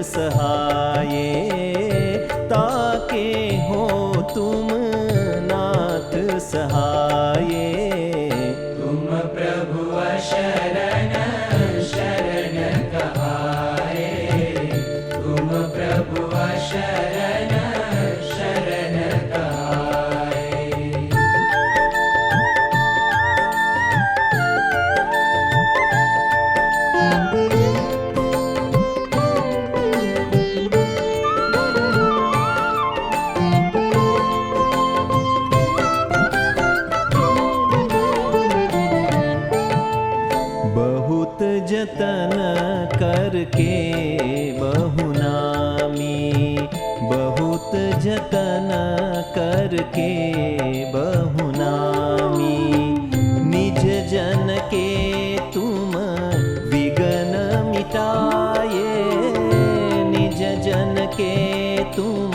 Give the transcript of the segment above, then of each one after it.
सहाये, ताके हो तुम नाथ सहाये। तुम प्रभु शरण शरण कहाए, तुम प्रभु शरण शरण कहाए। बहुत जतन करके बहु नामी, बहुत जतन करके बहु नामी, निज जन के तुम विघन मिटाए, निज जन के तुम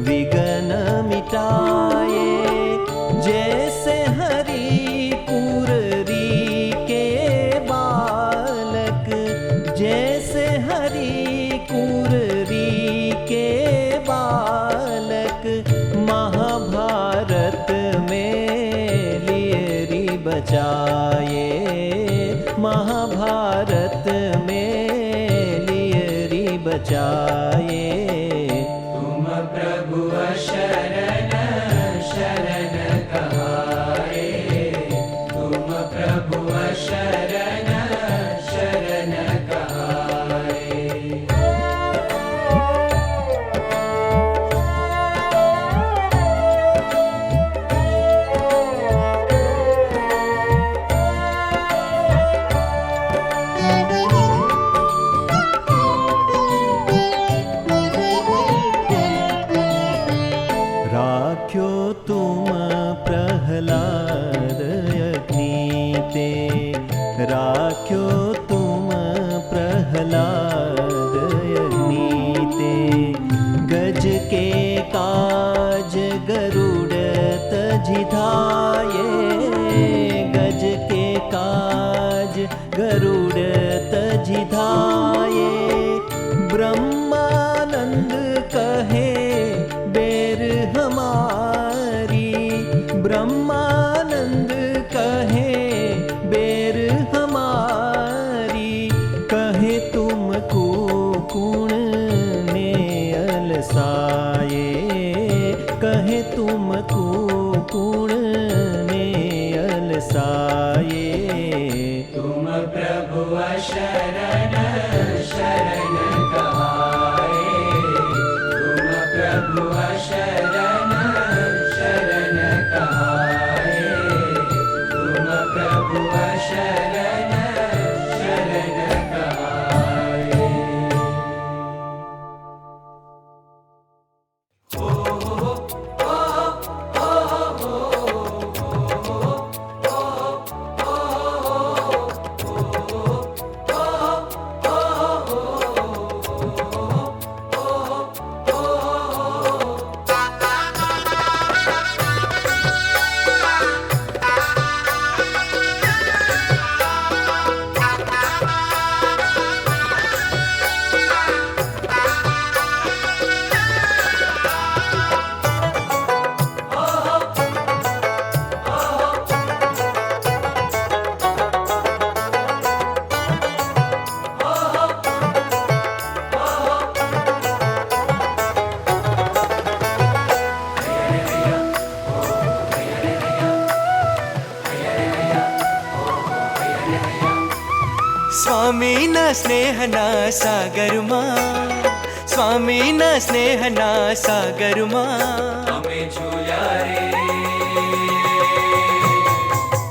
विघन मिटाए। जैसे हरि पुररी के बालक, जैसे हरि कुररी के बालक, महाभारत में लियरी बचाए, महाभारत में लियरी बचाए। तुम प्रभु शरण शरण कहाए, तुम प्रभु शरण शरण कहाए। राख्यो तुम प्रहलाद अग्निते, राख्यो तुम प्रहलाद अग्निते। गज के काज गरुड़ तजिधाये, गज के काज गरुड़ तजिधाये। ब्रह्मानंद कहे बेर हमारी, ब्रह्मानंद कहे बेर हमारी। कहे तुमको कुण ने अलसाए, कहे तुमको कुण ने अलसाए। तुम प्रभु शरण शरण कहाए, तुम प्रभु शरण शरण कहाए, तुम प्रभु शरण शरण कहाए। स्वामी न स्नेह ना सागर मां, स्वामी न स्नेह ना सागर मां। हमें झूला रे,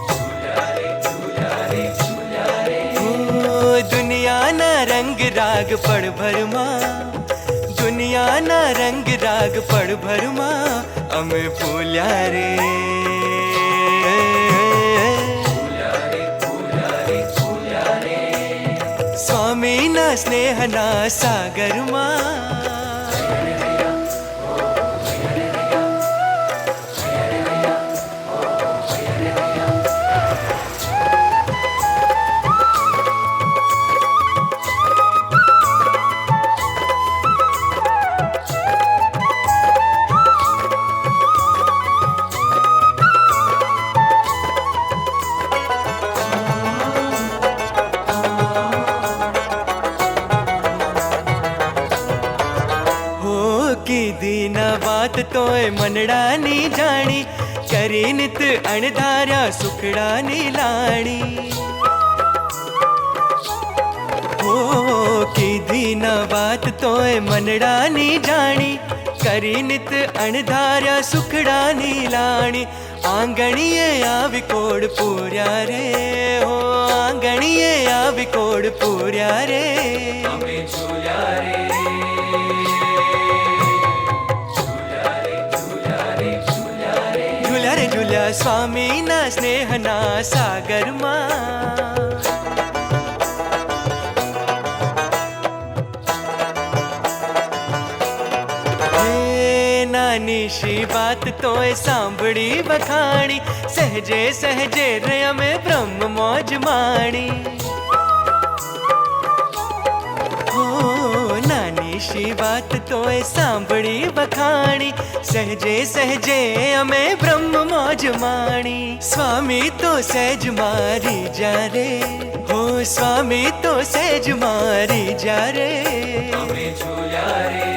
झूला रे, झूला रे, झूला रे। ओ दुनिया न रंग राग पड़ भर मां, दुनिया न रंग राग पड़ भर मां। हमें भूल्या रे, स्वामी न स्नेह ना सागर मां। કીધી ના વાત તોય મનડાની જાણી કરી નિત અણધાર્યા સુખડાની લાણી હો કીધી ના વાત તોય મનડાની જાણી કરી નિત અણધાર્યા સુખડાની લાણી આંગણીએ આવી કોડ પૂર્યા રે હો આંગણીએ આવી કોડ પૂર્યા રે અમે ઝૂલ્યા રે ઝૂલ્યા રે ઝૂલ્યા સ્વામીના સ્નેહના સાગરમાં નાની શી વાત તોય સાંભળી વખાણી સહેજે સહેજે રે અમે બ્રહ્મ મોજ માણી હો નાની શી વાત તોય સાંભળી વખાણી સહેજે સહેજે અમે બ્રહ્મ મોજ માણી સ્વામી તો સહેજ મારી જારે હો સ્વામી તો સહેજ મારી જારે અમે ઝૂલ્યા રે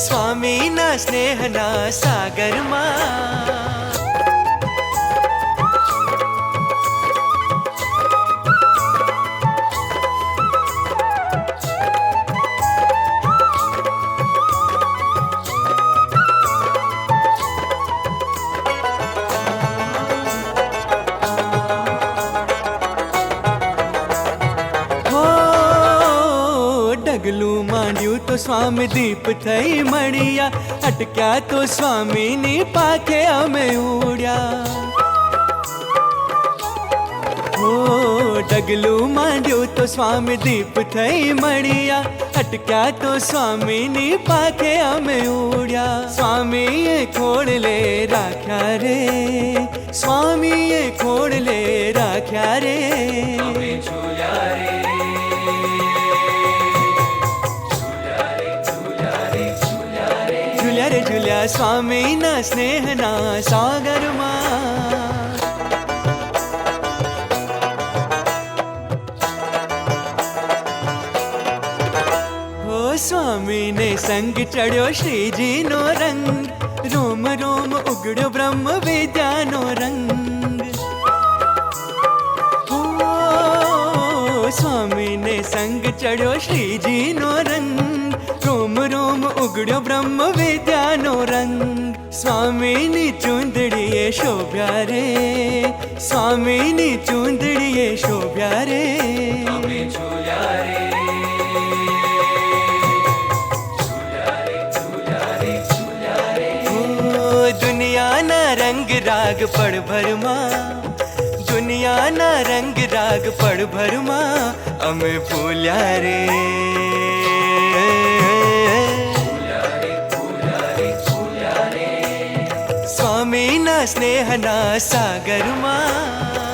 સ્વામીના સ્નેહના સાગરમાં ડગલું માંડ્યું તો સ્વામી દીપ થઈ મળ્યા અટક્યા તો સ્વામીની પાખે અમે ઉડ્યા હો ડગલું માંડ્યું તો સ્વામી દીપ થઈ મળ્યા અટક્યા તો સ્વામીની પાખે અમે ઉડ્યા સ્વામીએ ખોડલે રાખ્યા રે સ્વામીએ ખોડલે રાખ્યા રે અમે ઝૂલ્યા રે ઝૂલ્યા રે ઝૂલ્યા સ્વામીના સ્નેહના સાગરમાં હો સ્વામીને સંગ ચડ્યો શ્રીજીનો રંગ રોમ રોમ ઉગડ્યો બ્રહ્મ વિદ્યાનો રંગ હો સ્વામીને સંગ ચડ્યો શ્રીજીનો રંગ રોમ રોમ ઉગડ્યો બ્રહ્મ વિદ્યાનો રંગ સ્વામીની ચૂંદડીએ શોભ્યા રે સ્વામીની ચૂંદડીએ શોભ્યા રે અમે ઝૂલ્યા રે દુનિયાના રંગ રાગ પળ ભરમાં દુનિયાના રંગ રાગ પળ ભરમાં અમે ભૂલ્યા રે સ્વામીના સ્નેહના સાગરમાં